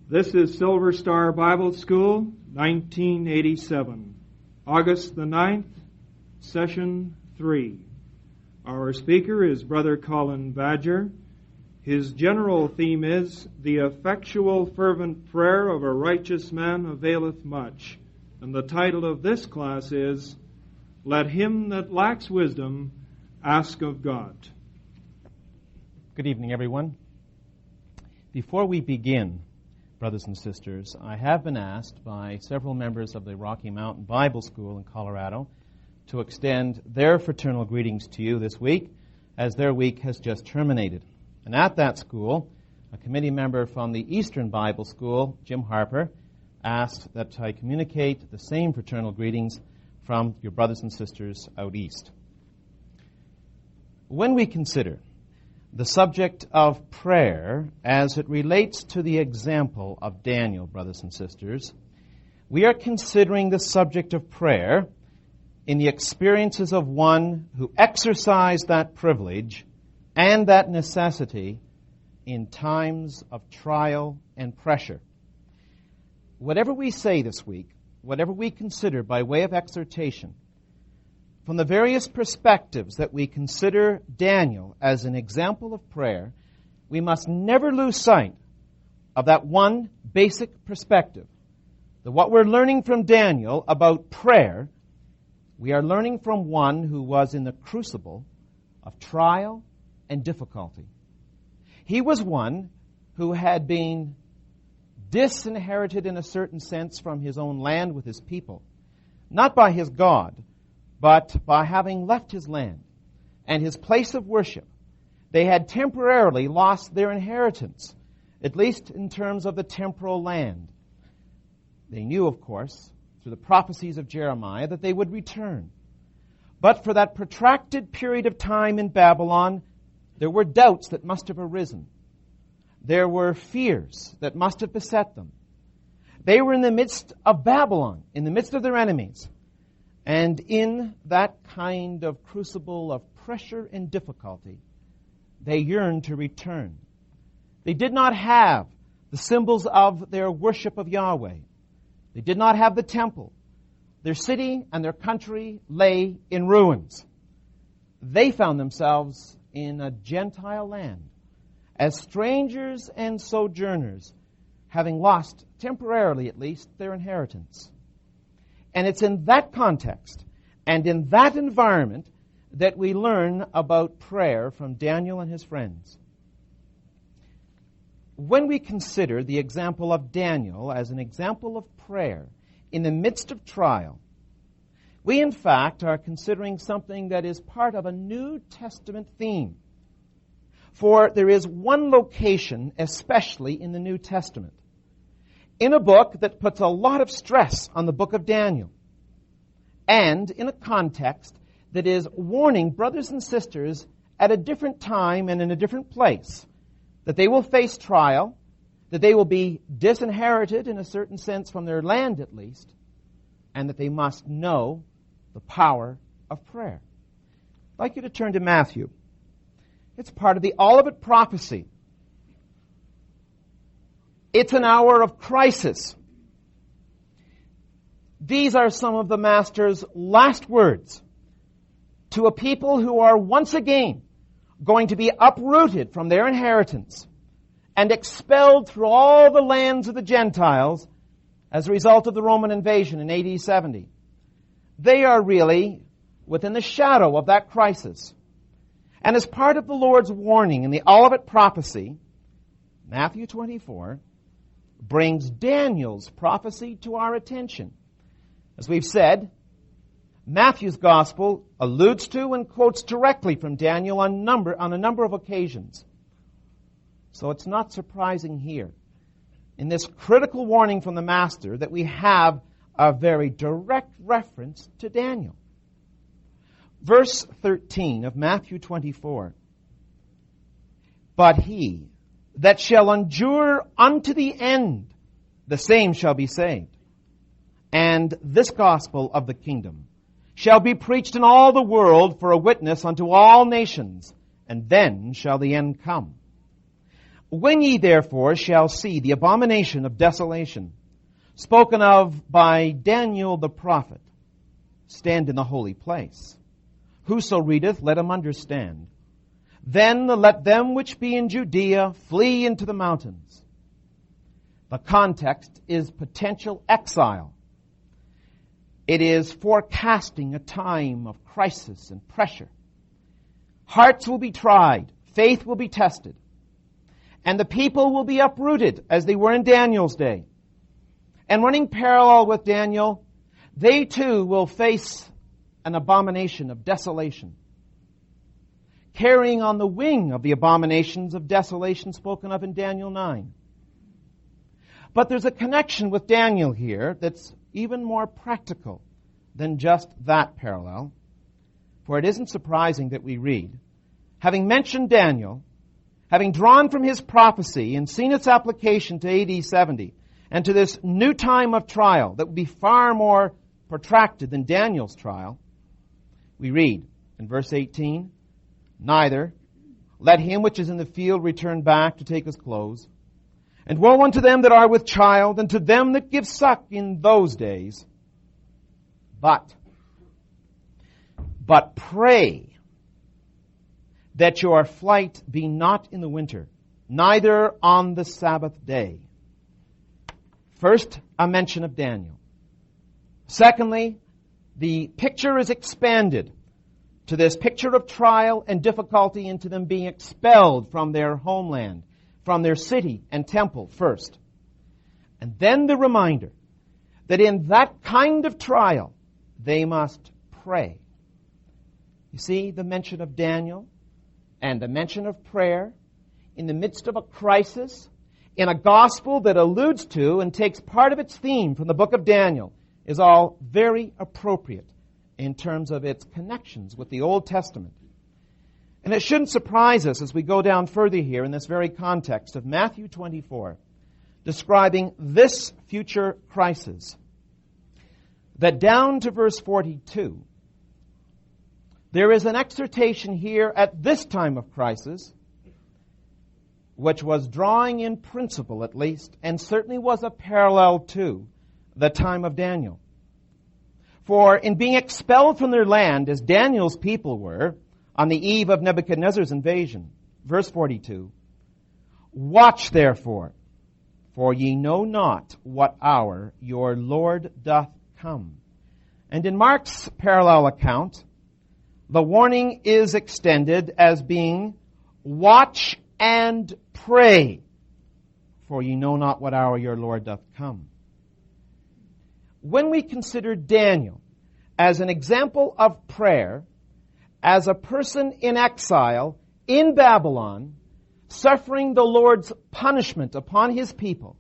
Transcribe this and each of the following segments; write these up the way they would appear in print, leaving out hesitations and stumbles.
This is Silver Star Bible School, 1987, August the 9th, Session 3. Our speaker is Brother Colin Badger. His general theme is, "The effectual fervent prayer of a righteous man availeth much." And the title of this class is, "Let him that lacks wisdom ask of God." Good evening, everyone. Before we begin, brothers and sisters, I have been asked by several members of the Rocky Mountain Bible School in Colorado to extend their fraternal greetings to you this week, as their week has just terminated. And at that school, a committee member from the Eastern Bible School, Jim Harper, asked that I communicate the same fraternal greetings from your brothers and sisters out east. When we consider the subject of prayer as it relates to the example of Daniel, brothers and sisters, we are considering the subject of prayer in the experiences of one who exercised that privilege and that necessity in times of trial and pressure. Whatever we say this week, whatever we consider by way of exhortation, from the various perspectives that we consider Daniel as an example of prayer, we must never lose sight of that one basic perspective. That what we're learning from Daniel about prayer, we are learning from one who was in the crucible of trial and difficulty. He was one who had been disinherited in a certain sense from his own land with his people, not by his God, but by having left his land and his place of worship. They had temporarily lost their inheritance, at least in terms of the temporal land. They knew, of course, through the prophecies of Jeremiah, that they would return. But for that protracted period of time in Babylon, there were doubts that must have arisen. There were fears that must have beset them. They were in the midst of Babylon, in the midst of their enemies. And in that kind of crucible of pressure and difficulty, they yearned to return. They did not have the symbols of their worship of Yahweh. They did not have the temple. Their city and their country lay in ruins. They found themselves in a Gentile land, as strangers and sojourners, having lost, temporarily at least, their inheritance. And it's in that context and in that environment that we learn about prayer from Daniel and his friends. When we consider the example of Daniel as an example of prayer in the midst of trial, we in fact are considering something that is part of a New Testament theme. For there is one location, especially in the New Testament, in a book that puts a lot of stress on the book of Daniel, and in a context that is warning brothers and sisters at a different time and in a different place that they will face trial, that they will be disinherited in a certain sense from their land at least, and that they must know the power of prayer. I'd like you to turn to Matthew. It's part of the Olivet prophecy. It's an hour of crisis. These are some of the Master's last words to a people who are once again going to be uprooted from their inheritance and expelled through all the lands of the Gentiles as a result of the Roman invasion in AD 70. They are really within the shadow of that crisis. And as part of the Lord's warning in the Olivet prophecy, Matthew 24 brings Daniel's prophecy to our attention. As we've said, Matthew's gospel alludes to and quotes directly from Daniel on a number of occasions. So it's not surprising here, in this critical warning from the Master, that we have a very direct reference to Daniel. Verse 13 of Matthew 24. "But he that shall endure unto the end, the same shall be saved. And this gospel of the kingdom shall be preached in all the world for a witness unto all nations, and then shall the end come. When ye therefore shall see the abomination of desolation, spoken of by Daniel the prophet, stand in the holy place. Whoso readeth, let him understand. Then let them which be in Judea flee into the mountains. The context is potential exile. It is forecasting a time of crisis and pressure. Hearts will be tried. Faith will be tested. And the people will be uprooted as they were in Daniel's day. And running parallel with Daniel, they too will face an abomination of desolation, carrying on the wing of the abominations of desolation spoken of in Daniel 9. But there's a connection with Daniel here that's even more practical than just that parallel. For it isn't surprising that we read, having mentioned Daniel, having drawn from his prophecy and seen its application to AD 70, and to this new time of trial that would be far more protracted than Daniel's trial, we read in verse 18, neither let him which is in the field return back to take his clothes. And woe unto them that are with child, and to them that give suck in those days. But pray that your flight be not in the winter, neither on the Sabbath day. First, a mention of Daniel. Secondly, the picture is expanded to this picture of trial and difficulty into them being expelled from their homeland, from their city and temple first. And then the reminder that in that kind of trial, they must pray. You see the mention of Daniel and the mention of prayer in the midst of a crisis in a gospel that alludes to and takes part of its theme from the book of Daniel is all very appropriate in terms of its connections with the Old Testament. And it shouldn't surprise us as we go down further here in this very context of Matthew 24, describing this future crisis, that down to verse 42, there is an exhortation here at this time of crisis, which was drawing in principle at least, and certainly was a parallel to the time of Daniel. For in being expelled from their land, as Daniel's people were, on the eve of Nebuchadnezzar's invasion, verse 42, watch therefore, for ye know not what hour your Lord doth come. And in Mark's parallel account, the warning is extended as being, watch and pray, for ye know not what hour your Lord doth come. When we consider Daniel as an example of prayer, as a person in exile in Babylon, suffering the Lord's punishment upon his people,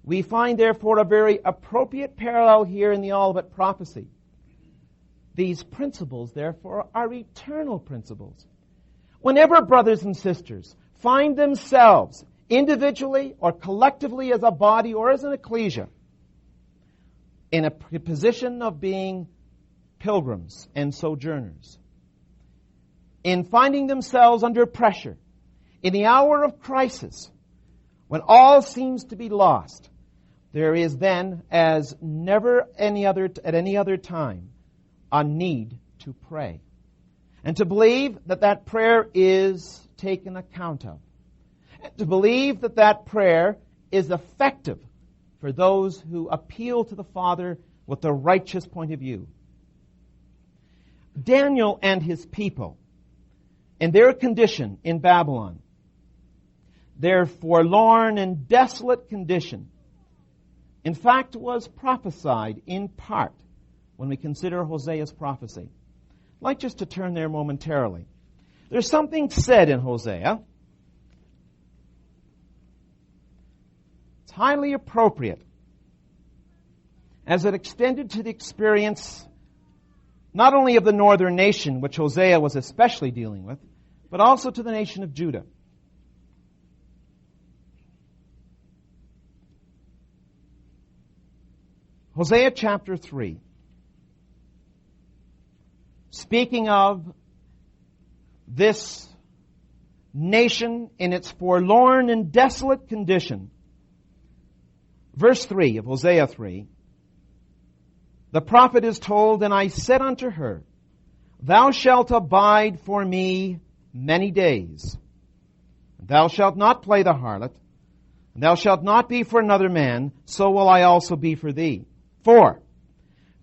we find therefore a very appropriate parallel here in the Olivet prophecy. These principles, therefore, are eternal principles. Whenever brothers and sisters find themselves individually or collectively as a body or as an ecclesia in a position of being pilgrims and sojourners, in finding themselves under pressure, in the hour of crisis, when all seems to be lost, there is then, as never at any other time, a need to pray. And to believe that that prayer is taken account of. And to believe that that prayer is effective for those who appeal to the Father with a righteous point of view. Daniel and his people, in their condition in Babylon, their forlorn and desolate condition, in fact, was prophesied in part when we consider Hosea's prophecy. I'd like just to turn there momentarily. There's something said in Hosea. It's highly appropriate as it extended to the experience not only of the northern nation, which Hosea was especially dealing with, but also to the nation of Judah. Hosea chapter 3, speaking of this nation in its forlorn and desolate condition. Verse 3 of Hosea 3, the prophet is told, "And I said unto her, Thou shalt abide for me many days. Thou shalt not play the harlot, and thou shalt not be for another man, so will I also be for thee. For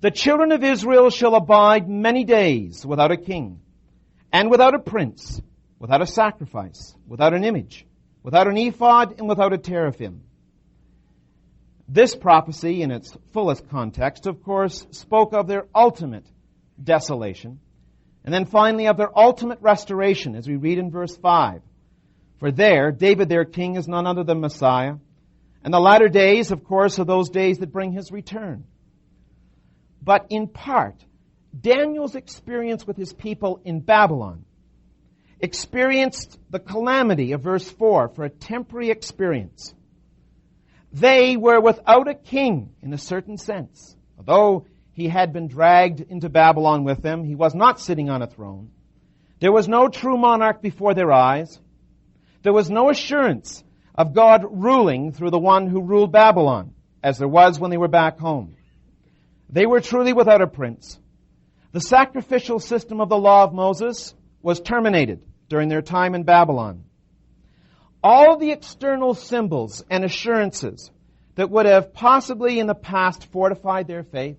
the children of Israel shall abide many days without a king, and without a prince, without a sacrifice, without an image, without an ephod, and without a teraphim." This prophecy, in its fullest context, of course, spoke of their ultimate desolation, and then finally of their ultimate restoration, as we read in verse 5. For there, David their king is none other than Messiah, and the latter days, of course, are those days that bring his return. But in part, Daniel's experience with his people in Babylon experienced the calamity of verse 4 for a temporary experience. They were without a king in a certain sense. Although he had been dragged into Babylon with them, he was not sitting on a throne. There was no true monarch before their eyes. There was no assurance of God ruling through the one who ruled Babylon, as there was when they were back home. They were truly without a prince. The sacrificial system of the law of Moses was terminated during their time in Babylon. All the external symbols and assurances that would have possibly in the past fortified their faith,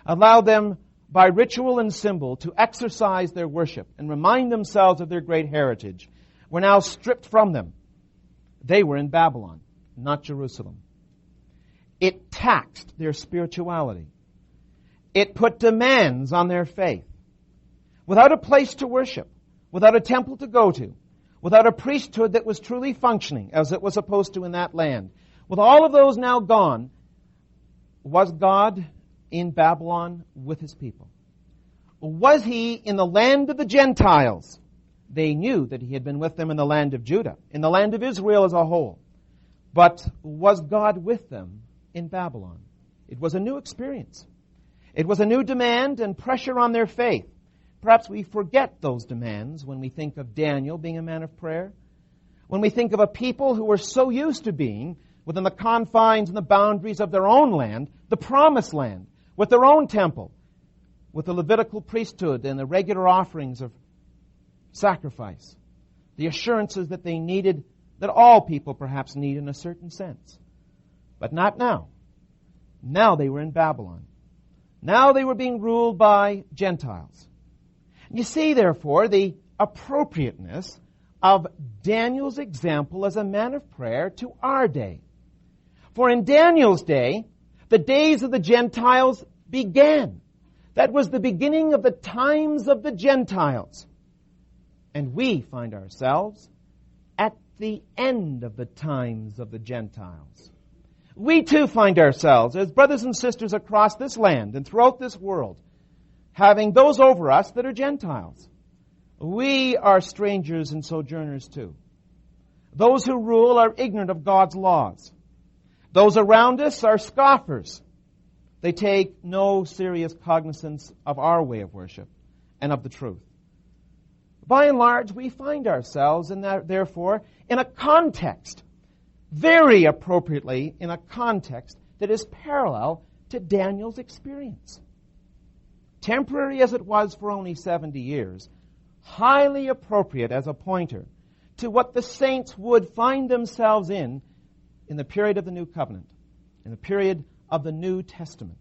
allowed them by ritual and symbol to exercise their worship and remind themselves of their great heritage, were now stripped from them. They were in Babylon, not Jerusalem. It taxed their spirituality. It put demands on their faith. Without a place to worship, without a temple to go to, without a priesthood that was truly functioning as it was supposed to in that land, with all of those now gone, was God in Babylon with his people? Was he in the land of the Gentiles? They knew that he had been with them in the land of Judah, in the land of Israel as a whole. But was God with them in Babylon? It was a new experience. It was a new demand and pressure on their faith. Perhaps we forget those demands when we think of Daniel being a man of prayer, when we think of a people who were so used to being within the confines and the boundaries of their own land, the promised land, with their own temple, with the Levitical priesthood and the regular offerings of sacrifice, the assurances that they needed, that all people perhaps need in a certain sense. But not now. Now they were in Babylon. Now they were being ruled by Gentiles. You see, therefore, the appropriateness of Daniel's example as a man of prayer to our day. For in Daniel's day, the days of the Gentiles began. That was the beginning of the times of the Gentiles. And we find ourselves at the end of the times of the Gentiles. We too find ourselves, as brothers and sisters across this land and throughout this world, having those over us that are Gentiles. We are strangers and sojourners too. Those who rule are ignorant of God's laws. Those around us are scoffers. They take no serious cognizance of our way of worship and of the truth. By and large, we find ourselves, therefore, in a context, very appropriately in a context that is parallel to Daniel's experience. Temporary as it was for only 70 years, highly appropriate as a pointer to what the saints would find themselves in the period of the New Covenant, in the period of the New Testament.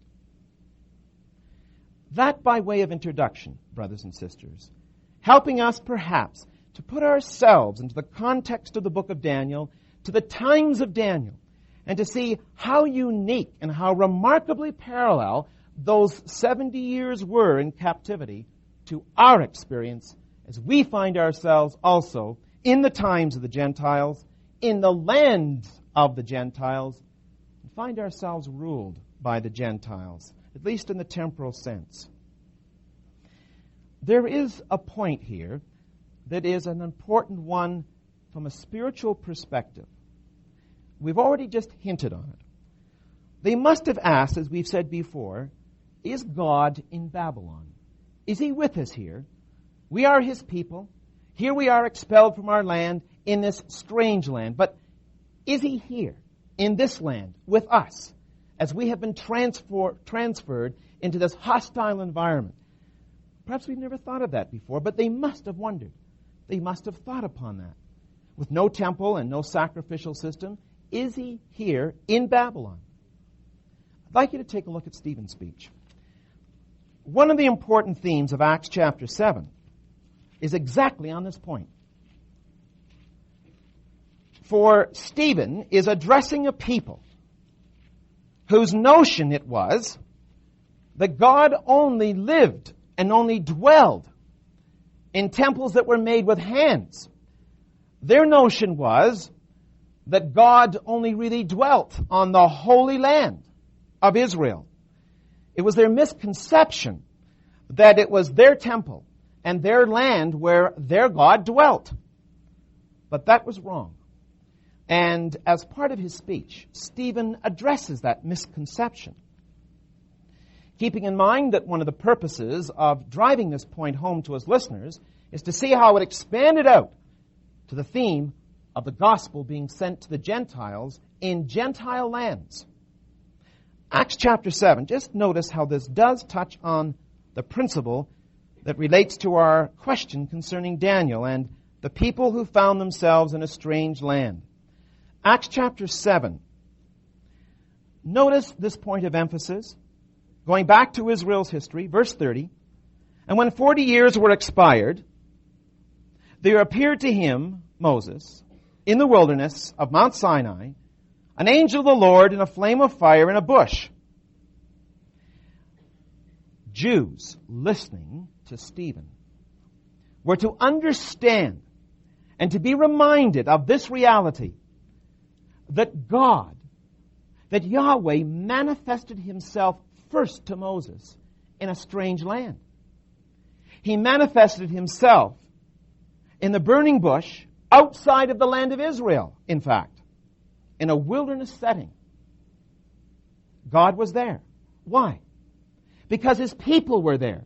That by way of introduction, brothers and sisters, helping us perhaps to put ourselves into the context of the book of Daniel, to the times of Daniel, and to see how unique and how remarkably parallel those 70 years were in captivity to our experience as we find ourselves also in the times of the Gentiles, in the land of the Gentiles, and find ourselves ruled by the Gentiles, at least in the temporal sense. There is a point here that is an important one from a spiritual perspective. We've already just hinted on it. They must have asked, as we've said before, is God in Babylon? Is he with us here? We are his people. Here we are expelled from our land in this strange land. But is he here in this land with us as we have been transferred into this hostile environment? Perhaps we've never thought of that before, but they must have wondered. They must have thought upon that. With no temple and no sacrificial system, is he here in Babylon? I'd like you to take a look at Stephen's speech. One of the important themes of Acts chapter 7 is exactly on this point. For Stephen is addressing a people whose notion it was that God only lived and only dwelled in temples that were made with hands. Their notion was that God only really dwelt on the Holy Land of Israel. It was their misconception that it was their temple and their land where their God dwelt. But that was wrong. And as part of his speech, Stephen addresses that misconception, keeping in mind that one of the purposes of driving this point home to his listeners is to see how it expanded out to the theme of the gospel being sent to the Gentiles in Gentile lands. Acts chapter 7, just notice how this does touch on the principle that relates to our question concerning Daniel and the people who found themselves in a strange land. Acts chapter 7. Notice this point of emphasis, going back to Israel's history, verse 30. And when 40 years were expired, there appeared to him, Moses, in the wilderness of Mount Sinai, an angel of the Lord in a flame of fire in a bush. Jews listening to Stephen were to understand and to be reminded of this reality, that God, that Yahweh manifested himself first to Moses in a strange land. He manifested himself in the burning bush outside of the land of Israel, in fact, in a wilderness setting. God was there. Why? Because his people were there.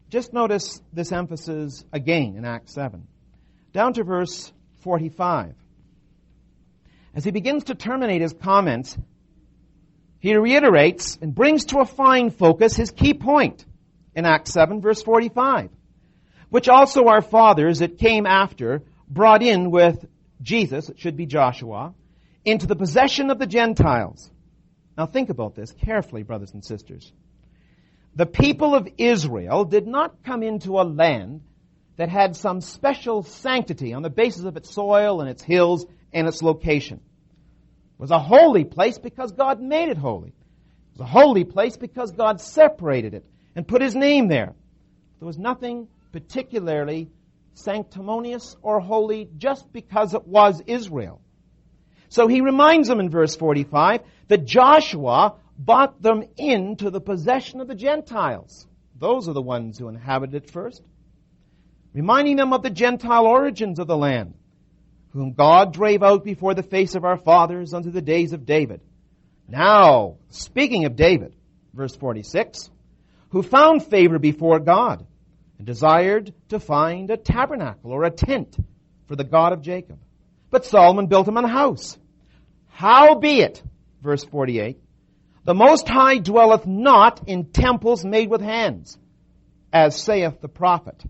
Just notice this emphasis again in Acts 7. Down to verse 45. As he begins to terminate his comments, he reiterates and brings to a fine focus his key point in Acts 7, verse 45, which also our fathers that came after brought in with Jesus, it should be Joshua, into the possession of the Gentiles. Now think about this carefully, brothers and sisters. The people of Israel did not come into a land that had some special sanctity on the basis of its soil and its hills and its location. It was a holy place because God made it holy. It was a holy place because God separated it and put his name there. There was nothing particularly sanctimonious or holy just because it was Israel. So he reminds them in verse 45 that Joshua brought them into the possession of the Gentiles. Those are the ones who inhabited it first. Reminding them of the Gentile origins of the land, whom God drave out before the face of our fathers unto the days of David. Now, speaking of David, verse 46, who found favor before God and desired to find a tabernacle or a tent for the God of Jacob. But Solomon built him an house. Howbeit, verse 48, the Most High dwelleth not in temples made with hands, as saith the prophet.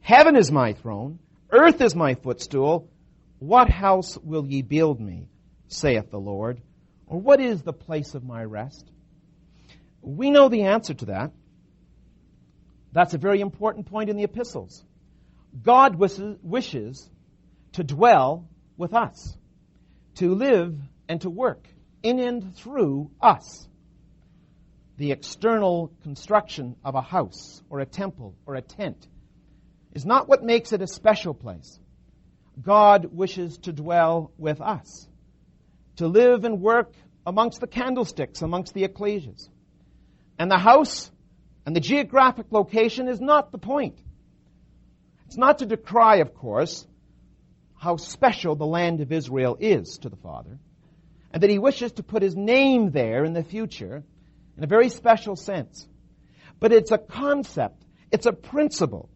Heaven is my throne, earth is my footstool. What house will ye build me, saith the Lord? Or what is the place of my rest? We know the answer to that. That's a very important point in the epistles. God wishes to dwell with us, to live and to work in and through us. The external construction of a house or a temple or a tent is not what makes it a special place. God wishes to dwell with us, to live and work amongst the candlesticks, amongst the ecclesias. And the house and the geographic location is not the point. It's not to decry, of course, how special the land of Israel is to the Father, and that he wishes to put his name there in the future in a very special sense. But it's a concept, it's a principle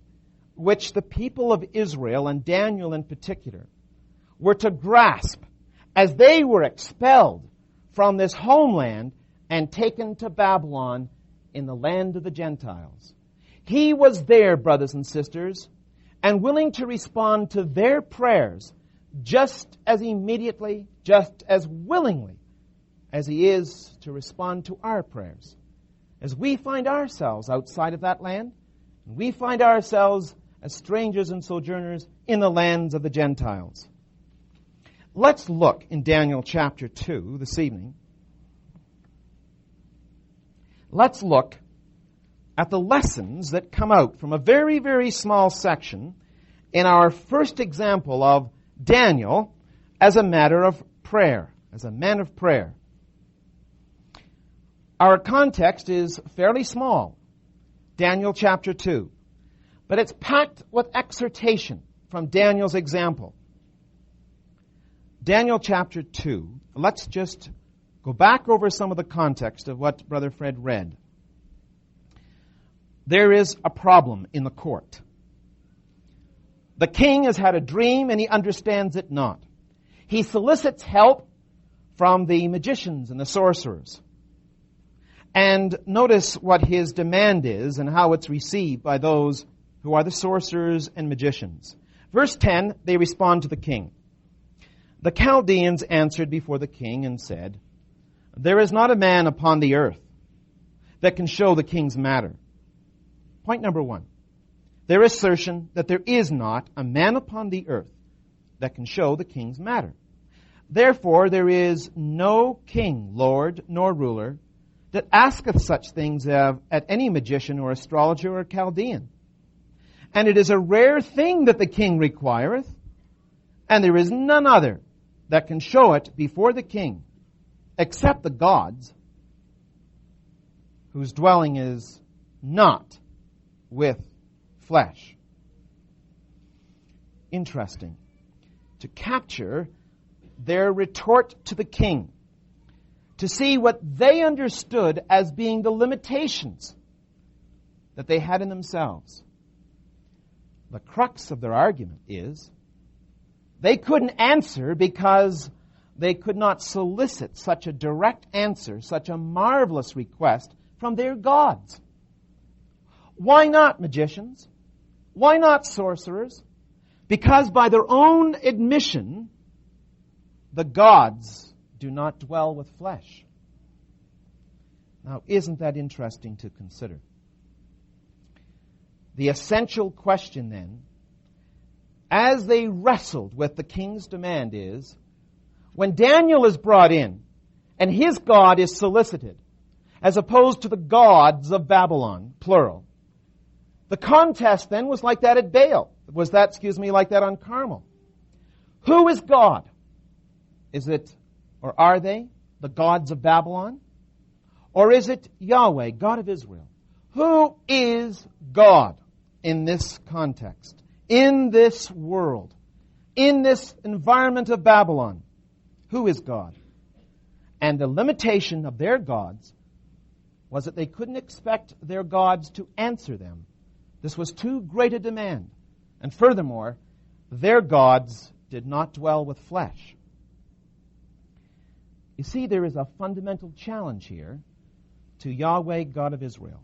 which the people of Israel, and Daniel in particular, were to grasp as they were expelled from this homeland and taken to Babylon in the land of the Gentiles. He was there, brothers and sisters, and willing to respond to their prayers just as immediately, just as willingly as He is to respond to our prayers. As we find ourselves outside of that land, we find ourselves as strangers and sojourners in the lands of the Gentiles. Let's look in Daniel chapter 2 this evening. Let's look at the lessons that come out from a very, very small section in our first example of Daniel as a matter of prayer, as a man of prayer. Our context is fairly small, Daniel chapter 2, but it's packed with exhortation from Daniel's example. Daniel chapter 2, let's just go back over some of the context of what Brother Fred read. There is a problem in the court. The king has had a dream and he understands it not. He solicits help from the magicians and the sorcerers. And notice what his demand is and how it's received by those who are the sorcerers and magicians. Verse 10, they respond to the king. The Chaldeans answered before the king and said, "There is not a man upon the earth that can show the king's matter." Point number one, their assertion that there is not a man upon the earth that can show the king's matter. Therefore, there is no king, lord, nor ruler that asketh such things at any magician or astrologer or Chaldean. And it is a rare thing that the king requireth, and there is none other that can show it before the king, except the gods, whose dwelling is not with flesh. Interesting. To capture their retort to the king, to see what they understood as being the limitations that they had in themselves. The crux of their argument is they couldn't answer because they could not solicit such a direct answer, such a marvelous request from their gods. Why not magicians? Why not sorcerers? Because by their own admission, the gods do not dwell with flesh. Now, isn't that interesting to consider? The essential question then, as they wrestled with the king's demand, is when Daniel is brought in and his God is solicited, as opposed to the gods of Babylon, plural, the contest then was like that at Baal. Like that on Carmel. Who is God? Is it, or are they, the gods of Babylon? Or is it Yahweh, God of Israel? Who is God in this context, in this world, in this environment of Babylon? Who is God? And the limitation of their gods was that they couldn't expect their gods to answer them. This was too great a demand. And furthermore, their gods did not dwell with flesh. You see, there is a fundamental challenge here to Yahweh, God of Israel.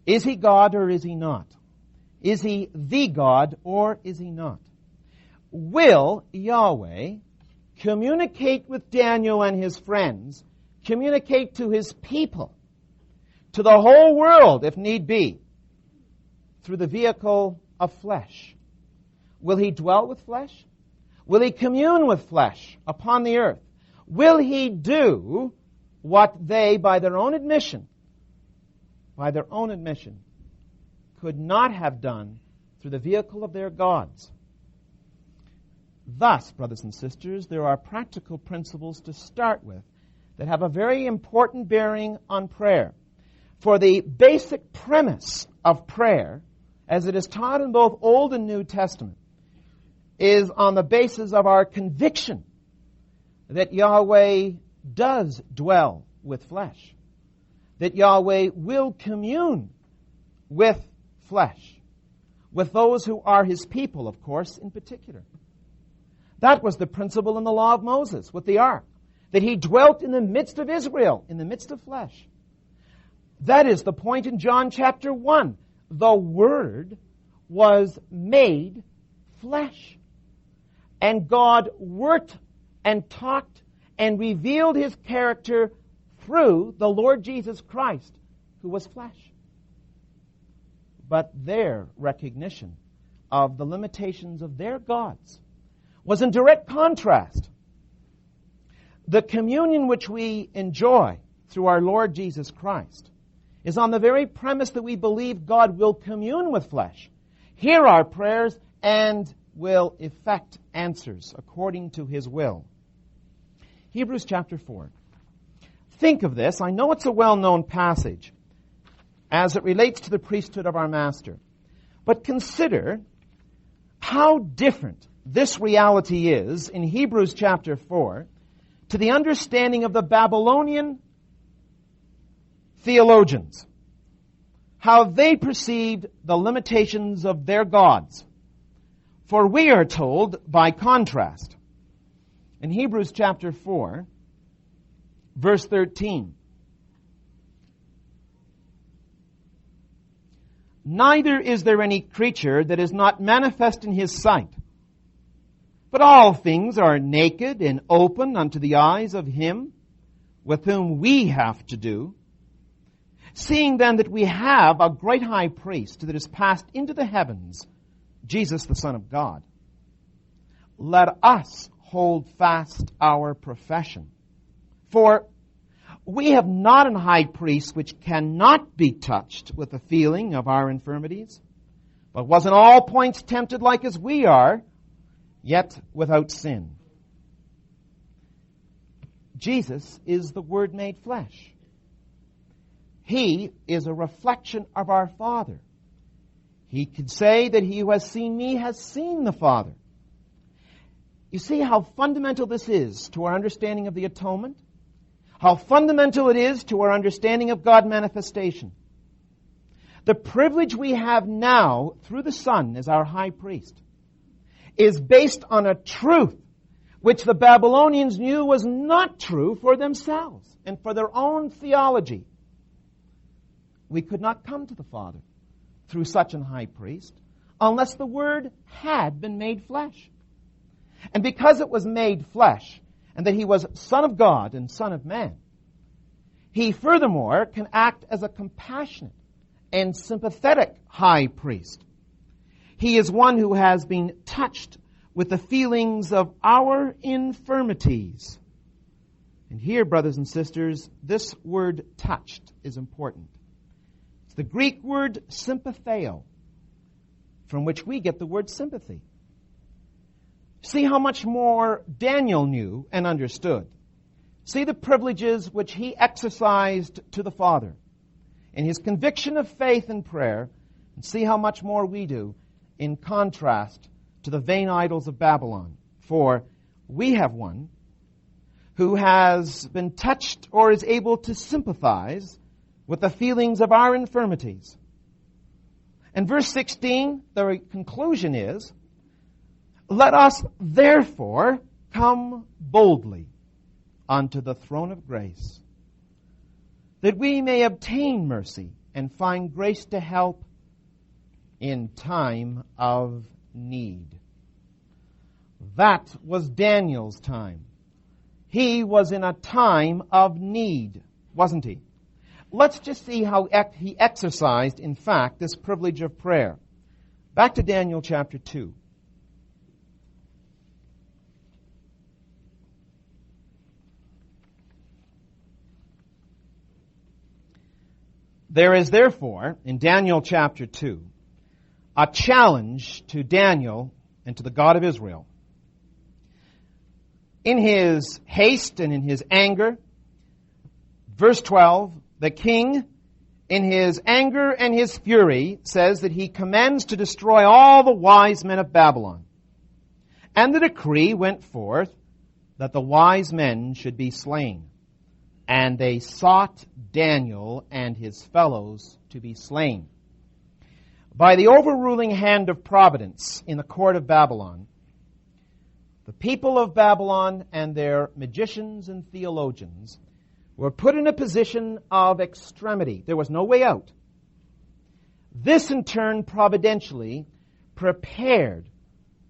Is He God or is He not? Is He the God or is He not? Will Yahweh communicate with Daniel and his friends, communicate to His people, to the whole world if need be, through the vehicle of flesh? Will He dwell with flesh? Will He commune with flesh upon the earth? Will He do what they, by their own admission, could not have done through the vehicle of their gods? Thus, brothers and sisters, there are practical principles to start with that have a very important bearing on prayer. For the basic premise of prayer, as it is taught in both Old and New Testament, is on the basis of our conviction that Yahweh does dwell with flesh, that Yahweh will commune with flesh. with those who are his people, of course, in particular. That was the principle in the law of Moses with the ark, that he dwelt in the midst of Israel, in the midst of flesh. That is the point in John chapter 1. The Word was made flesh. And God worked and talked and revealed his character through the Lord Jesus Christ, who was flesh. But their recognition of the limitations of their gods was in direct contrast. The communion which we enjoy through our Lord Jesus Christ is on the very premise that we believe God will commune with flesh, hear our prayers, and will effect answers according to his will. Hebrews chapter 4. Think of this. I know it's a well-known passage as it relates to the priesthood of our Master. But consider how different this reality is in Hebrews chapter 4 to the understanding of the Babylonian theologians, how they perceived the limitations of their gods. For we are told, by contrast, in Hebrews chapter 4, verse 13, neither is there any creature that is not manifest in his sight, but all things are naked and open unto the eyes of him with whom we have to do. Seeing then that we have a great high priest that is passed into the heavens, Jesus the Son of God, let us hold fast our profession. For we have not an high priest which cannot be touched with the feeling of our infirmities, but was in all points tempted like as we are, yet without sin. Jesus is the Word made flesh. He is a reflection of our Father. He could say that he who has seen me has seen the Father. You see how fundamental this is to our understanding of the atonement? How fundamental it is to our understanding of God manifestation. The privilege we have now through the Son as our high priest is based on a truth which the Babylonians knew was not true for themselves and for their own theology. We could not come to the Father through such an high priest unless the Word had been made flesh. And because it was made flesh, and that he was Son of God and Son of Man, he furthermore can act as a compassionate and sympathetic high priest. He is one who has been touched with the feelings of our infirmities. And here, brothers and sisters, this word touched is important. It's the Greek word sympatheo, from which we get the word sympathy. See how much more Daniel knew and understood. See the privileges which he exercised to the Father in his conviction of faith and prayer, and see how much more we do in contrast to the vain idols of Babylon. For we have one who has been touched or is able to sympathize with the feelings of our infirmities. And verse 16, the conclusion is, let us therefore come boldly unto the throne of grace, that we may obtain mercy and find grace to help in time of need. That was Daniel's time. He was in a time of need, wasn't he? Let's just see how he exercised, in fact, this privilege of prayer. Back to Daniel chapter 2. There is therefore, in Daniel chapter 2, a challenge to Daniel and to the God of Israel. In his haste and in his anger, verse 12, the king, in his anger and his fury, says that he commands to destroy all the wise men of Babylon. And the decree went forth that the wise men should be slain. And they sought Daniel and his fellows to be slain. By the overruling hand of providence in the court of Babylon, the people of Babylon and their magicians and theologians were put in a position of extremity. There was no way out. This, in turn, providentially prepared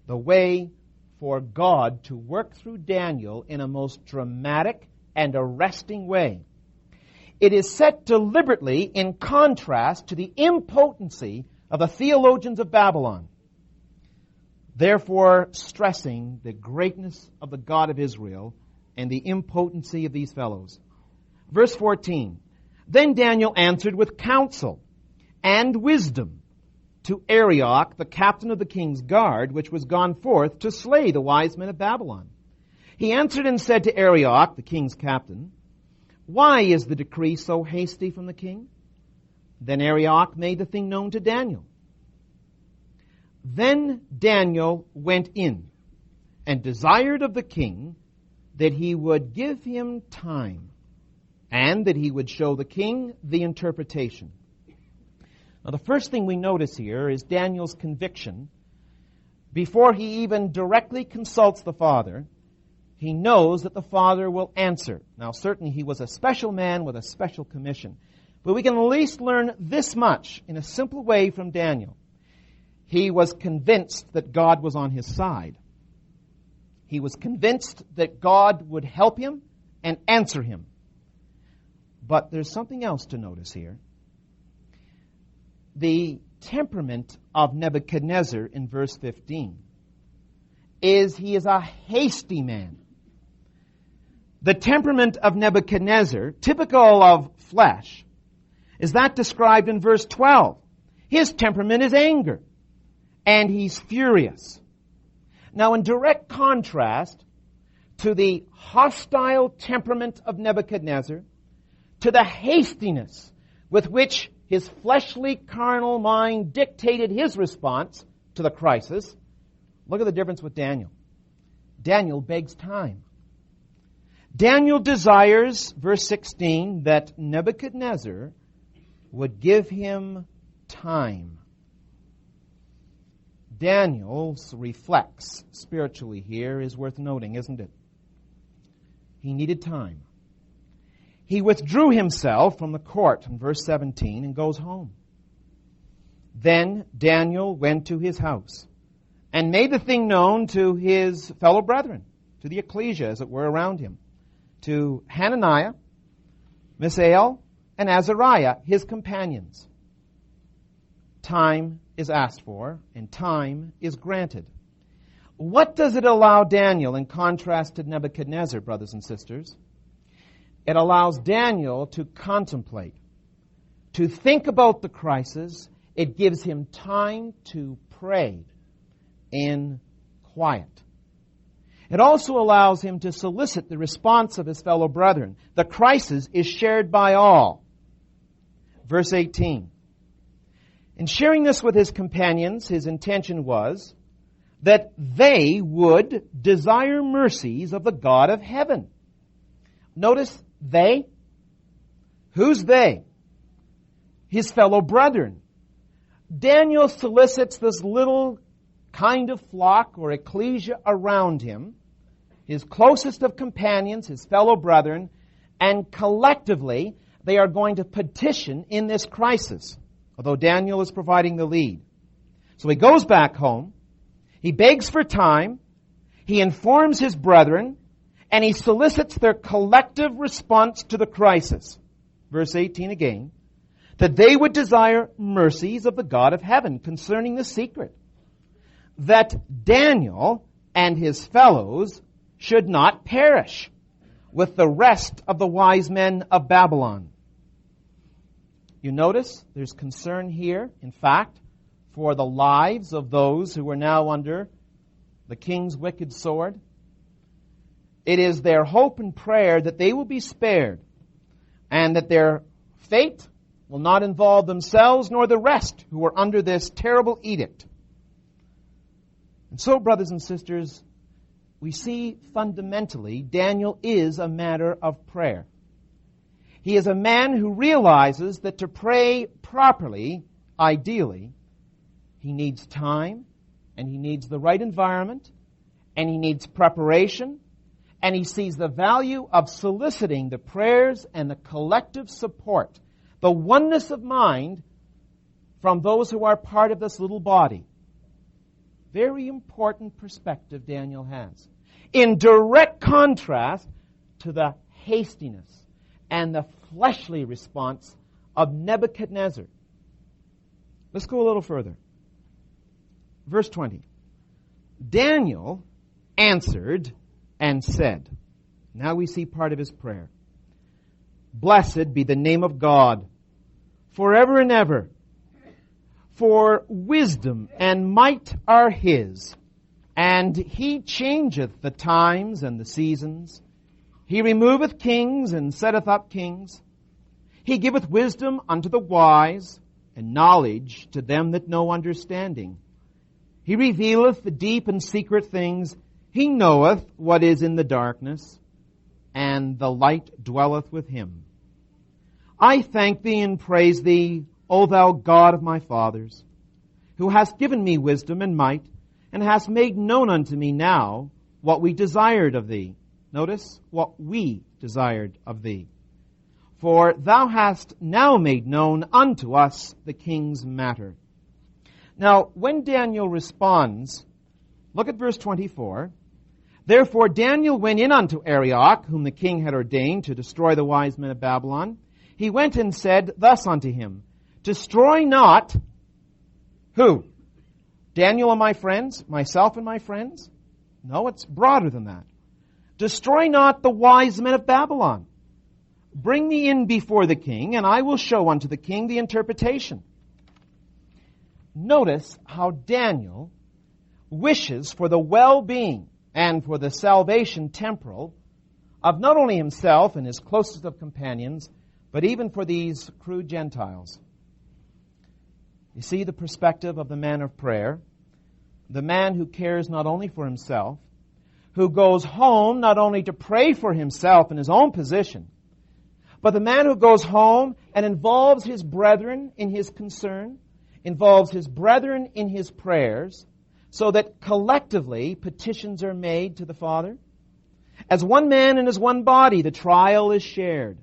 the way for God to work through Daniel in a most dramatic and arresting way. It is set deliberately in contrast to the impotency of the theologians of Babylon, therefore stressing the greatness of the God of Israel and the impotency of these fellows. Verse 14, Then Daniel answered with counsel and wisdom to Arioch, the captain of the king's guard, which was gone forth to slay the wise men of Babylon. He answered and said to Arioch, the king's captain, Why is the decree so hasty from the king? Then Arioch made the thing known to Daniel. Then Daniel went in and desired of the king that he would give him time and that he would show the king the interpretation. Now, the first thing we notice here is Daniel's conviction. Before he even directly consults the Father, he knows that the Father will answer. Now, certainly he was a special man with a special commission. But we can at least learn this much in a simple way from Daniel. He was convinced that God was on his side. He was convinced that God would help him and answer him. But there's something else to notice here. The temperament of Nebuchadnezzar in verse 15 is he is a hasty man. The temperament of Nebuchadnezzar, typical of flesh, is that described in verse 12. His temperament is anger, and he's furious. Now, in direct contrast to the hostile temperament of Nebuchadnezzar, to the hastiness with which his fleshly, carnal mind dictated his response to the crisis, look at the difference with Daniel. Daniel begs time. Daniel desires, verse 16, that Nebuchadnezzar would give him time. Daniel's reflex spiritually here is worth noting, isn't it? He needed time. He withdrew himself from the court in verse 17 and goes home. Then Daniel went to his house and made the thing known to his fellow brethren, to the ecclesia, as it were, around him, to Hananiah, Mishael, and Azariah, his companions. Time is asked for, and time is granted. What does it allow Daniel in contrast to Nebuchadnezzar, brothers and sisters? It allows Daniel to contemplate, to think about the crisis. It gives him time to pray in quiet. It also allows him to solicit the response of his fellow brethren. The crisis is shared by all. Verse 18. In sharing this with his companions, his intention was that they would desire mercies of the God of heaven. Notice they. Who's they? His fellow brethren. Daniel solicits this little kind of flock or ecclesia around him, his closest of companions, his fellow brethren, and collectively they are going to petition in this crisis, although Daniel is providing the lead. So he goes back home, he begs for time, he informs his brethren, and he solicits their collective response to the crisis. Verse 18 again, that they would desire mercies of the God of heaven concerning the secret, that Daniel and his fellows should not perish with the rest of the wise men of Babylon. You notice there's concern here, in fact, for the lives of those who are now under the king's wicked sword. It is their hope and prayer that they will be spared and that their fate will not involve themselves nor the rest who are under this terrible edict. And so, brothers and sisters, we see fundamentally Daniel is a matter of prayer. He is a man who realizes that to pray properly, ideally, he needs time, and he needs the right environment, and he needs preparation, and he sees the value of soliciting the prayers and the collective support, the oneness of mind from those who are part of this little body. Very important perspective Daniel has. In direct contrast to the hastiness and the fleshly response of Nebuchadnezzar. Let's go a little further. Verse 20. Daniel answered and said, now we see part of his prayer, blessed be the name of God forever and ever, for wisdom and might are his, and he changeth the times and the seasons. He removeth kings and setteth up kings. He giveth wisdom unto the wise, and knowledge to them that know understanding. He revealeth the deep and secret things. He knoweth what is in the darkness, and the light dwelleth with him. I thank thee and praise thee, O thou God of my fathers, who hast given me wisdom and might, and hast made known unto me now what we desired of thee. Notice, what we desired of thee. For thou hast now made known unto us the king's matter. Now, when Daniel responds, look at verse 24. Therefore Daniel went in unto Arioch, whom the king had ordained to destroy the wise men of Babylon. He went and said thus unto him, destroy not, who? Daniel and my friends? Myself and my friends? No, it's broader than that. Destroy not the wise men of Babylon. Bring me in before the king, and I will show unto the king the interpretation. Notice how Daniel wishes for the well-being and for the salvation temporal of not only himself and his closest of companions, but even for these crude Gentiles. You see the perspective of the man of prayer, the man who cares not only for himself, who goes home not only to pray for himself in his own position, but the man who goes home and involves his brethren in his concern, involves his brethren in his prayers, so that collectively petitions are made to the Father. As one man and as one body, the trial is shared.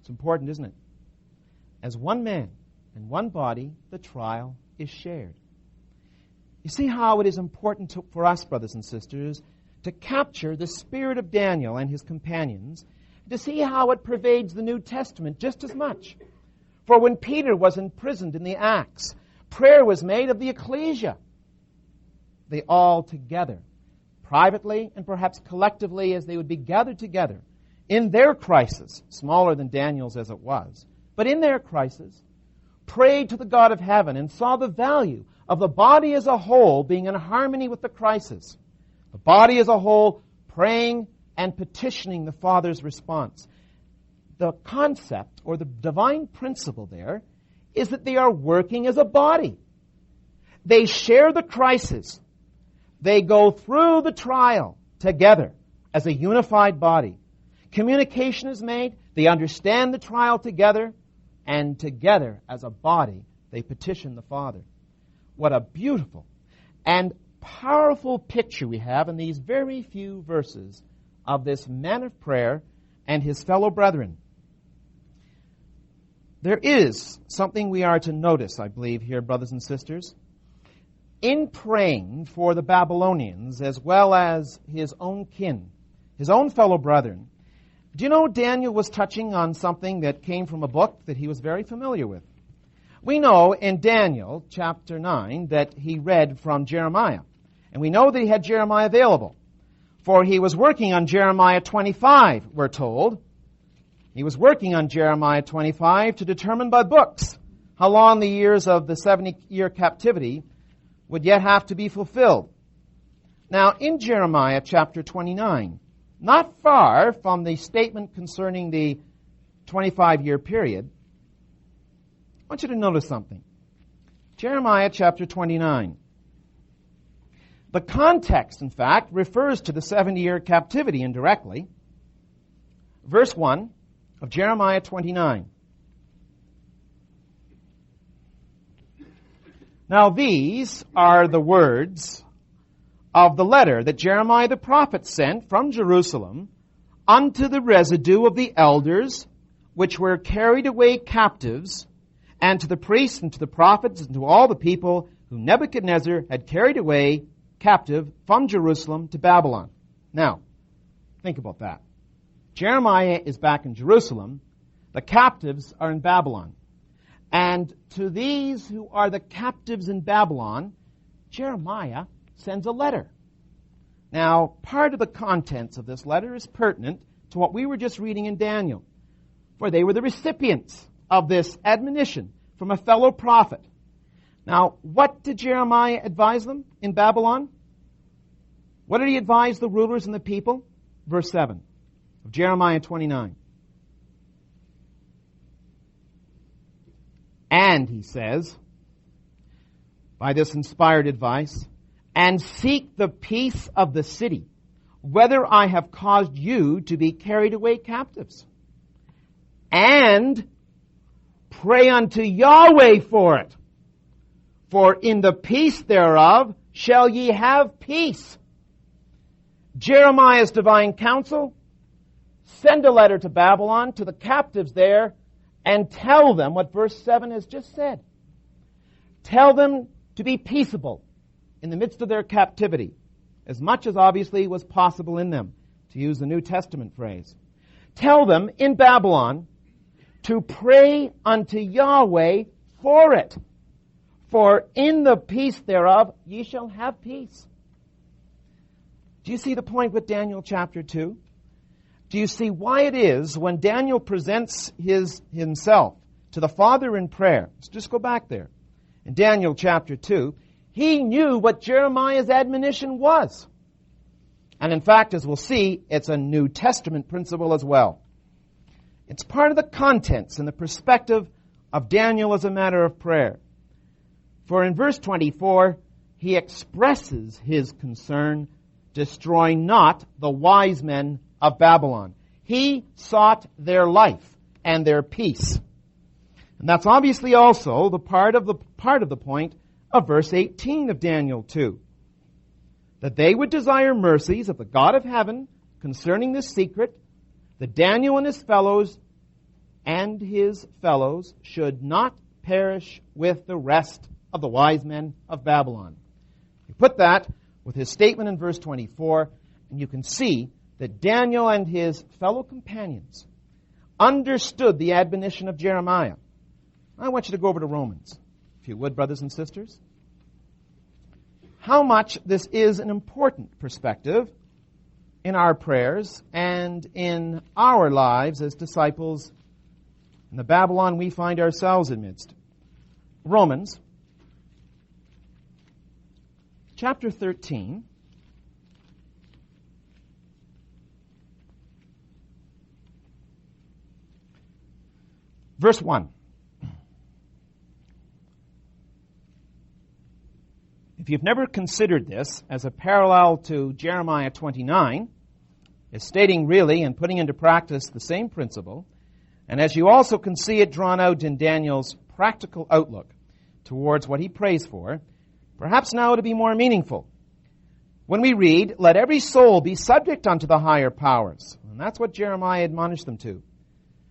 It's important, isn't it? As one man and one body, the trial is shared. You see how it is important for us, brothers and sisters, to capture the spirit of Daniel and his companions, to see how it pervades the New Testament just as much. For when Peter was imprisoned in the Acts, prayer was made of the ecclesia. They all together, privately and perhaps collectively, as they would be gathered together in their crisis, smaller than Daniel's as it was, but in their crisis, prayed to the God of heaven and saw the value of the body as a whole being in harmony with the crisis. The body as a whole praying and petitioning the Father's response. The concept or the divine principle there is that they are working as a body. They share the crisis. They go through the trial together as a unified body. Communication is made. They understand the trial together. And together as a body, they petition the Father. What a beautiful and powerful picture we have in these very few verses of this man of prayer and his fellow brethren. There is something we are to notice, I believe, here, brothers and sisters. In praying for the Babylonians as well as his own kin, his own fellow brethren, do you know Daniel was touching on something that came from a book that he was very familiar with? We know in Daniel chapter 9 that he read from Jeremiah. And we know that he had Jeremiah available. For he was working on Jeremiah 25, we're told. He was working on Jeremiah 25 to determine by books how long the years of the 70-year captivity would yet have to be fulfilled. Now, in Jeremiah chapter 29, not far from the statement concerning the 25-year period, I want you to notice something. Jeremiah chapter 29. The context, in fact, refers to the 70-year captivity indirectly. Verse 1 of Jeremiah 29. Now these are the words of the letter that Jeremiah the prophet sent from Jerusalem unto the residue of the elders which were carried away captives, and to the priests and to the prophets and to all the people whom Nebuchadnezzar had carried away captive from Jerusalem to Babylon. Now, think about that. Jeremiah is back in Jerusalem. The captives are in Babylon. And to these who are the captives in Babylon, Jeremiah sends a letter. Now, part of the contents of this letter is pertinent to what we were just reading in Daniel, for they were the recipients of this admonition from a fellow prophet. Now, what did Jeremiah advise them in Babylon? What did he advise the rulers and the people? Verse 7 of Jeremiah 29. And, he says, by this inspired advice, and seek the peace of the city, whether I have caused you to be carried away captives. And pray unto Yahweh for it. For in the peace thereof shall ye have peace. Jeremiah's divine counsel: send a letter to Babylon, to the captives there, and tell them what verse 7 has just said. Tell them to be peaceable in the midst of their captivity, as much as obviously was possible in them, to use the New Testament phrase. Tell them in Babylon to pray unto Yahweh for it. For in the peace thereof ye shall have peace. Do you see the point with Daniel chapter 2? Do you see why it is when Daniel presents himself to the Father in prayer? Let's just go back there. In Daniel chapter 2, he knew what Jeremiah's admonition was. And in fact, as we'll see, it's a New Testament principle as well. It's part of the contents and the perspective of Daniel as a matter of prayer. For in verse 24, he expresses his concern, destroy not the wise men of Babylon. He sought their life and their peace. And that's obviously also the part of the point of verse 18 of Daniel 2. That they would desire mercies of the God of heaven concerning this secret, that Daniel and his fellows should not perish with the rest of the wise men of Babylon. You put that with his statement in verse 24, and you can see that Daniel and his fellow companions understood the admonition of Jeremiah. I want you to go over to Romans, if you would, brothers and sisters. How much this is an important perspective in our prayers and in our lives as disciples in the Babylon we find ourselves amidst. Romans chapter 13. Verse 1. If you've never considered this as a parallel to Jeremiah 29, it's stating really and putting into practice the same principle, and as you also can see it drawn out in Daniel's practical outlook towards what he prays for, perhaps now to be more meaningful. When we read, let every soul be subject unto the higher powers, and that's what Jeremiah admonished them to.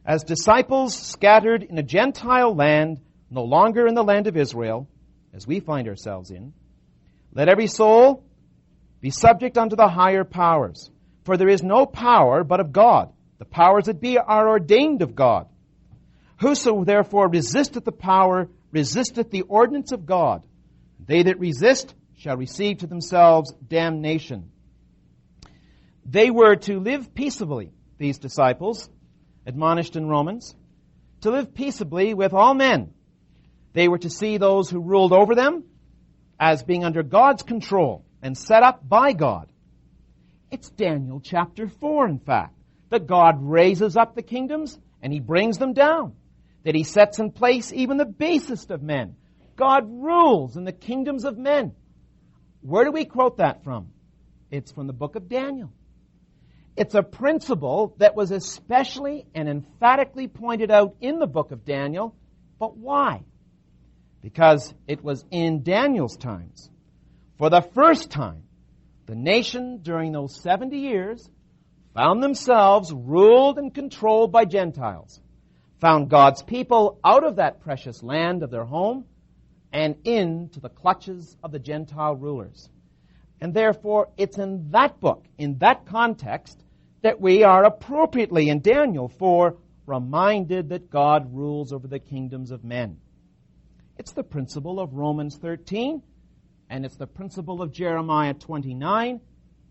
As disciples scattered in a Gentile land, no longer in the land of Israel, as we find ourselves in, let every soul be subject unto the higher powers. For there is no power but of God. The powers that be are ordained of God. Whoso therefore resisteth the power, resisteth the ordinance of God. They that resist shall receive to themselves damnation. They were to live peaceably, these disciples, admonished in Romans, to live peaceably with all men. They were to see those who ruled over them as being under God's control and set up by God. It's Daniel chapter 4, in fact, that God raises up the kingdoms and he brings them down, that he sets in place even the basest of men. God rules in the kingdoms of men. Where do we quote that from? It's from the book of Daniel. It's a principle that was especially and emphatically pointed out in the book of Daniel. But why? because it was in Daniel's times, for the first time, the nation during those 70 years found themselves ruled and controlled by Gentiles, found God's people out of that precious land of their home and into the clutches of the Gentile rulers. And therefore, it's in that book, in that context, that we are appropriately in Daniel for reminded that God rules over the kingdoms of men. It's the principle of Romans 13, and it's the principle of Jeremiah 29,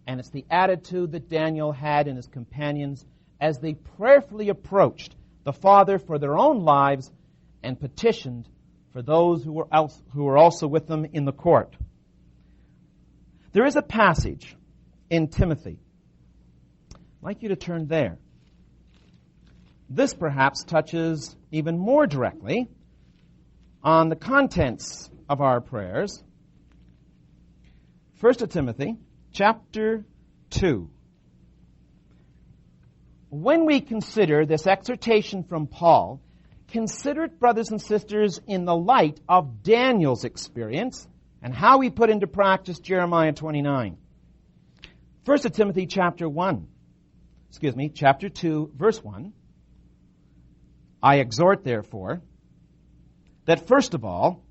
and it's the attitude that Daniel had and his companions as they prayerfully approached the Father for their own lives and petitioned for those who were also with them in the court. There is a passage in Timothy. I'd like you to turn there. This perhaps touches even more directly on the contents of our prayers. 1 Timothy chapter 2. When we consider this exhortation from Paul, consider it, brothers and sisters, in the light of Daniel's experience and how he put into practice Jeremiah 29. 1 Timothy chapter 2, verse 1. I exhort, therefore, that first of all,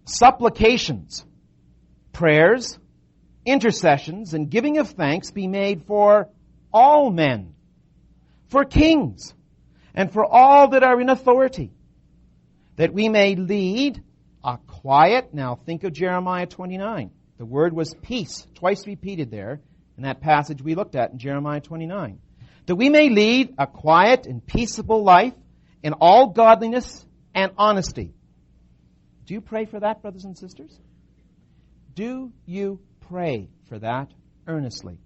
supplications, prayers, intercessions, and giving of thanks be made for all men, for kings, and for all that are in authority, that we may lead a quiet, now think of Jeremiah 29. The word was peace, twice repeated there in that passage we looked at in Jeremiah 29. That we may lead a quiet and peaceable life in all godliness and honesty. Do you pray for that, brothers and sisters? Do you pray for that earnestly?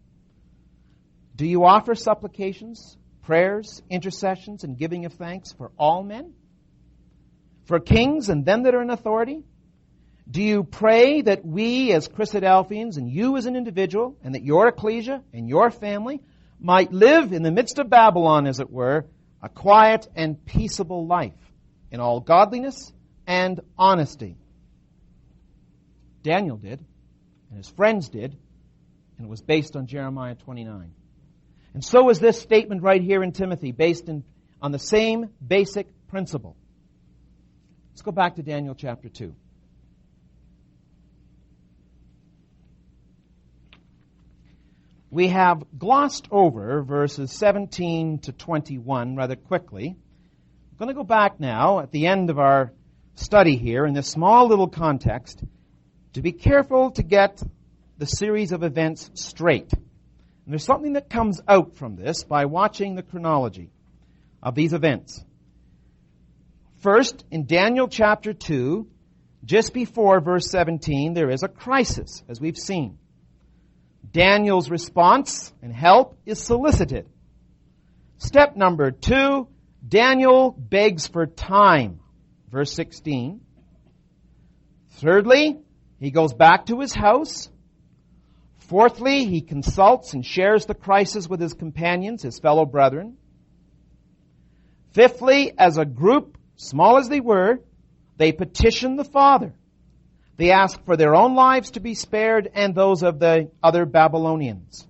Do you offer supplications, prayers, intercessions, and giving of thanks for all men? For kings and them that are in authority? Do you pray that we as Christadelphians and you as an individual and that your ecclesia and your family might live in the midst of Babylon, as it were, a quiet and peaceable life in all godliness and honesty? Daniel did, and his friends did, and it was based on Jeremiah 29. And so is this statement right here in Timothy, based on the same basic principle. Let's go back to Daniel chapter 2. We have glossed over verses 17 to 21 rather quickly. I'm going to go back now at the end of our study here in this small little context to be careful to get the series of events straight. And there's something that comes out from this by watching the chronology of these events. First, in Daniel chapter 2, just before verse 17, there is a crisis, as we've seen. Daniel's response and help is solicited. Step number 2, Daniel begs for time, verse 16. Thirdly, he goes back to his house. Fourthly, he consults and shares the crisis with his companions, his fellow brethren. Fifthly, as a group, small as they were, they petition the Father. They ask for their own lives to be spared and those of the other Babylonians.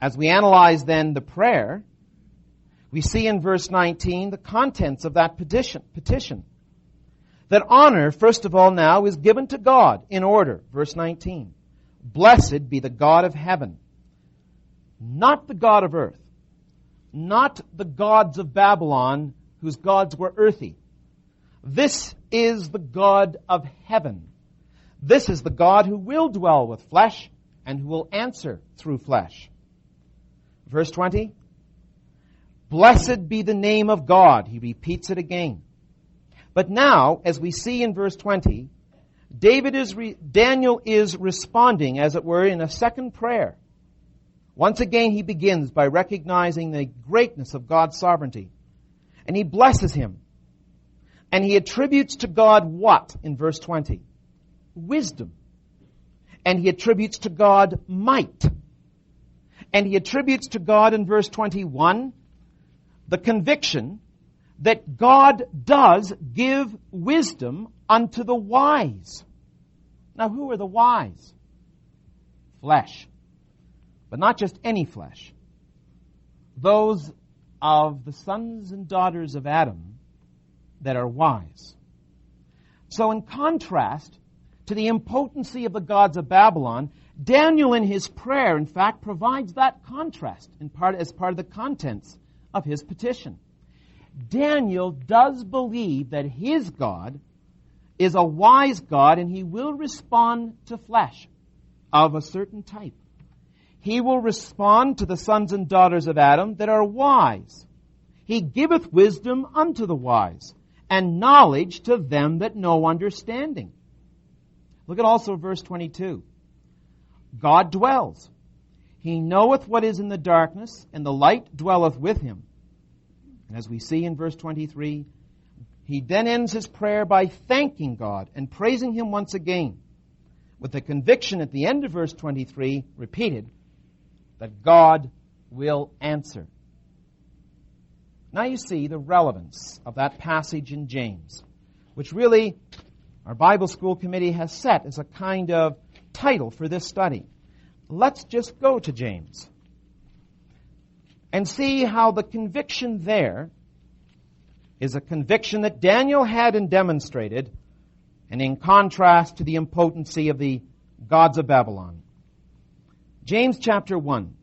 As we analyze then the prayer, we see in verse 19 the contents of that petition. That honor, first of all now, is given to God in order. Verse 19. Blessed be the God of heaven, not the God of earth, not the gods of Babylon, whose gods were earthy. This is the God of heaven. This is the God who will dwell with flesh and who will answer through flesh. Verse 20. Blessed be the name of God. He repeats it again. But now, as we see in verse 20, Daniel is responding, as it were, in a second prayer. Once again, he begins by recognizing the greatness of God's sovereignty. And he blesses him. And he attributes to God what in verse 20? Wisdom. And he attributes to God might. And he attributes to God in verse 21 the conviction that God does give wisdom unto the wise. Now, who are the wise? Flesh. But not just any flesh. Those of the sons and daughters of Adam that are wise. So in contrast to the impotency of the gods of Babylon, Daniel in his prayer, in fact, provides that contrast as part of the contents of his petition. Daniel does believe that his God is a wise God, and he will respond to flesh of a certain type. He will respond to the sons and daughters of Adam that are wise. He giveth wisdom unto the wise, and knowledge to them that know understanding. Look at also verse 22. God dwells. He knoweth what is in the darkness, and the light dwelleth with him. And as we see in verse 23, he then ends his prayer by thanking God and praising him once again, with the conviction at the end of verse 23, repeated, that God will answer. Now you see the relevance of that passage in James, which really our Bible School Committee has set as a kind of title for this study. Let's just go to James and see how the conviction there is a conviction that Daniel had and demonstrated, and in contrast to the impotency of the gods of Babylon. James chapter 1.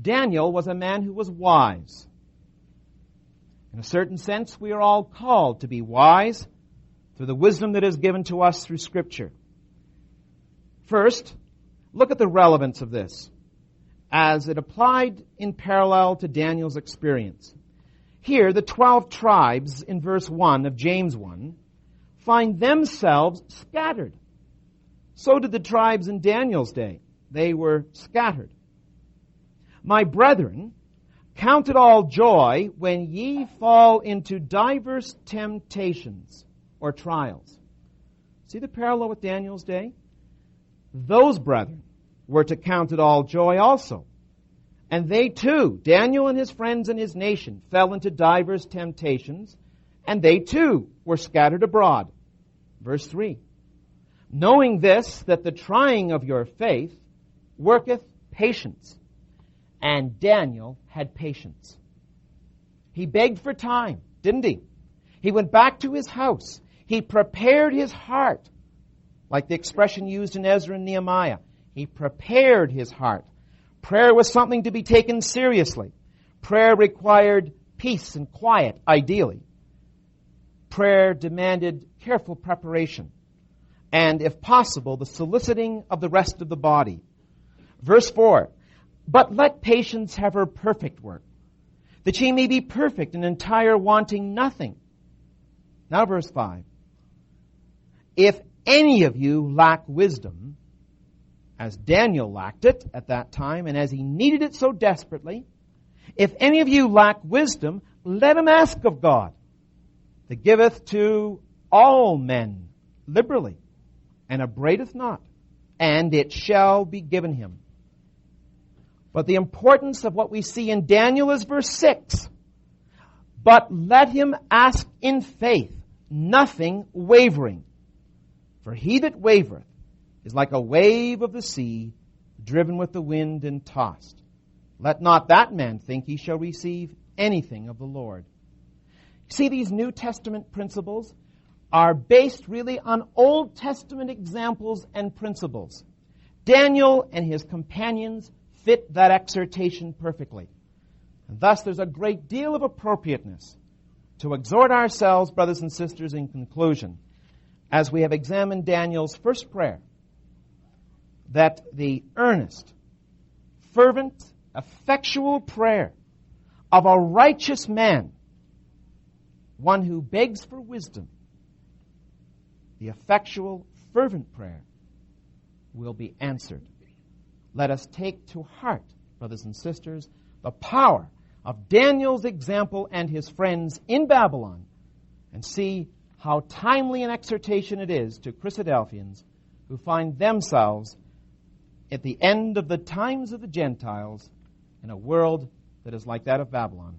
Daniel was a man who was wise. In a certain sense, we are all called to be wise through the wisdom that is given to us through Scripture. First, look at the relevance of this as it applied in parallel to Daniel's experience. Here, the 12 tribes in verse 1 of James 1 find themselves scattered. So did the tribes in Daniel's day. They were scattered. My brethren, count it all joy when ye fall into diverse temptations or trials. See the parallel with Daniel's day? Those brethren were to count it all joy also. And they too, Daniel and his friends and his nation, fell into diverse temptations, and they too were scattered abroad. Verse 3. Knowing this, that the trying of your faith worketh patience. And Daniel had patience. He begged for time, didn't he? He went back to his house. He prepared his heart, like the expression used in Ezra and Nehemiah. He prepared his heart. Prayer was something to be taken seriously. Prayer required peace and quiet, ideally. Prayer demanded careful preparation, and, if possible, the soliciting of the rest of the body. Verse 4, but let patience have her perfect work, that ye may be perfect and entire, wanting nothing. Now verse 5, if any of you lack wisdom, as Daniel lacked it at that time, and as he needed it so desperately, if any of you lack wisdom, let him ask of God, that giveth to all men liberally, and upbraideth not, and it shall be given him. But the importance of what we see in Daniel is verse 6. But let him ask in faith, nothing wavering. For he that wavereth is like a wave of the sea, driven with the wind and tossed. Let not that man think he shall receive anything of the Lord. See, these New Testament principles are based really on Old Testament examples and principles. Daniel and his companions fit that exhortation perfectly. And thus there's a great deal of appropriateness to exhort ourselves, brothers and sisters, in conclusion, as we have examined Daniel's first prayer, that the earnest, fervent, effectual prayer of a righteous man, one who begs for wisdom, the effectual, fervent prayer will be answered. Let us take to heart, brothers and sisters, the power of Daniel's example and his friends in Babylon, and see how timely an exhortation it is to Christadelphians who find themselves at the end of the times of the Gentiles in a world that is like that of Babylon.